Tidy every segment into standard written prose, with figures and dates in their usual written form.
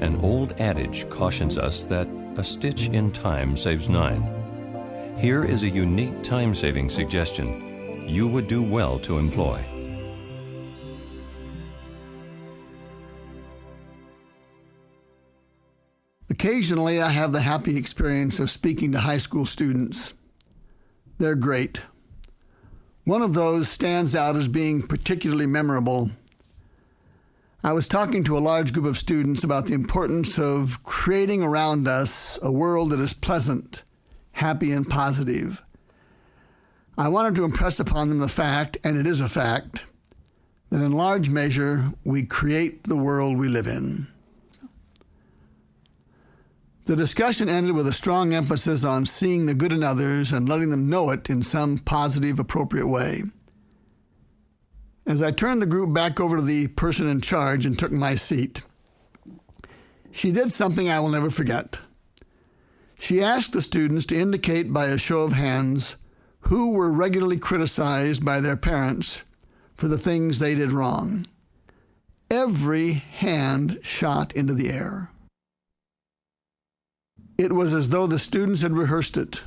An old adage cautions us that a stitch in time saves nine. Here is a unique time-saving suggestion you would do well to employ. Occasionally, I have the happy experience of speaking to high school students. They're great. One of those stands out as being particularly memorable. I was talking to a large group of students about the importance of creating around us a world that is pleasant, happy, and positive. I wanted to impress upon them the fact, and it is a fact, that in large measure we create the world we live in. The discussion ended with a strong emphasis on seeing the good in others and letting them know it in some positive, appropriate way. As I turned the group back over to the person in charge and took my seat, she did something I will never forget. She asked the students to indicate by a show of hands who were regularly criticized by their parents for the things they did wrong. Every hand shot into the air. It was as though the students had rehearsed it.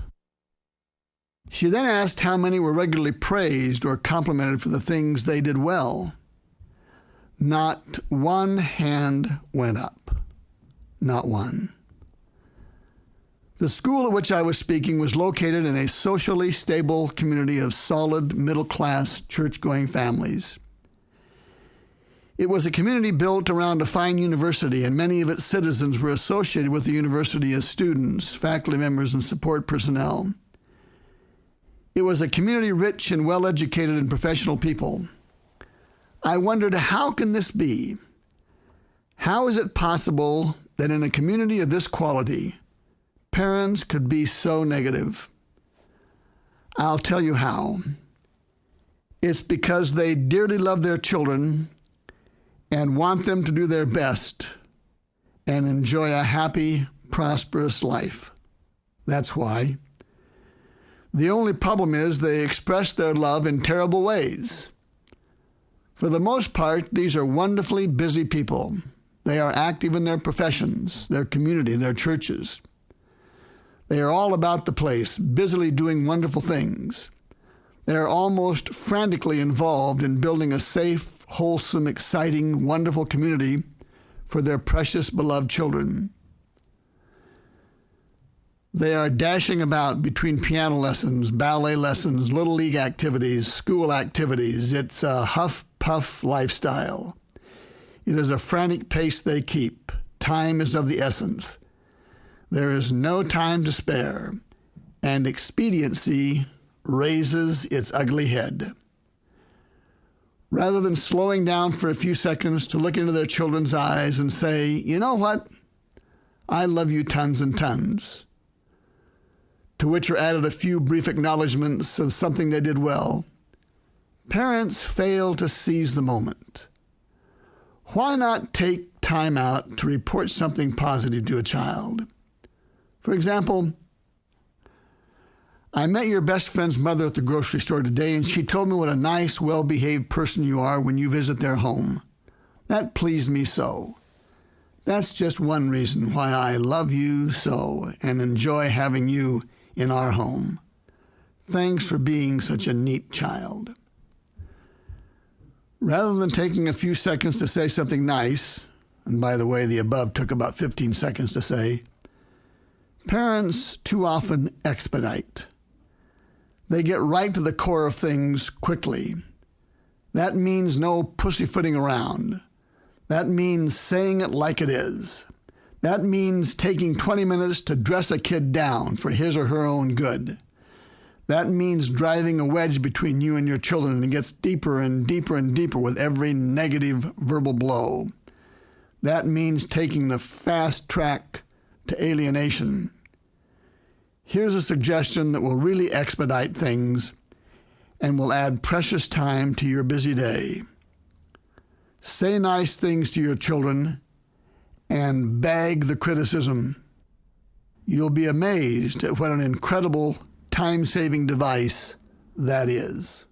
She then asked how many were regularly praised or complimented for the things they did well. Not one hand went up. Not one. The school at which I was speaking was located in a socially stable community of solid, middle-class, church-going families. It was a community built around a fine university, and many of its citizens were associated with the university as students, faculty members, and support personnel. It was a community rich in well-educated and professional people. I wondered, how can this be? How is it possible that in a community of this quality, parents could be so negative? I'll tell you how. It's because they dearly love their children and want them to do their best and enjoy a happy, prosperous life. That's why. The only problem is they express their love in terrible ways. For the most part, these are wonderfully busy people. They are active in their professions, their community, their churches. They are all about the place, busily doing wonderful things. They are almost frantically involved in building a safe, wholesome, exciting, wonderful community for their precious, beloved children. They are dashing about between piano lessons, ballet lessons, little league activities, school activities. It's a huff-puff lifestyle. It is a frantic pace they keep. Time is of the essence. There is no time to spare, and expediency raises its ugly head. Rather than slowing down for a few seconds to look into their children's eyes and say, you know what? I love you tons and tons. To which are added a few brief acknowledgments of something they did well, parents fail to seize the moment. Why not take time out to report something positive to a child? For example, I met your best friend's mother at the grocery store today, and she told me what a nice, well-behaved person you are when you visit their home. That pleased me so. That's just one reason why I love you so and enjoy having you in our home. Thanks for being such a neat child. Rather than taking a few seconds to say something nice, and by the way, the above took about 15 seconds to say, parents too often expedite. They get right to the core of things quickly. That means no pussyfooting around. That means saying it like it is. That means taking 20 minutes to dress a kid down for his or her own good. That means driving a wedge between you and your children, and it gets deeper and deeper and deeper with every negative verbal blow. That means taking the fast track to alienation. Here's a suggestion that will really expedite things and will add precious time to your busy day. Say nice things to your children and bag the criticism. You'll be amazed at what an incredible time-saving device that is.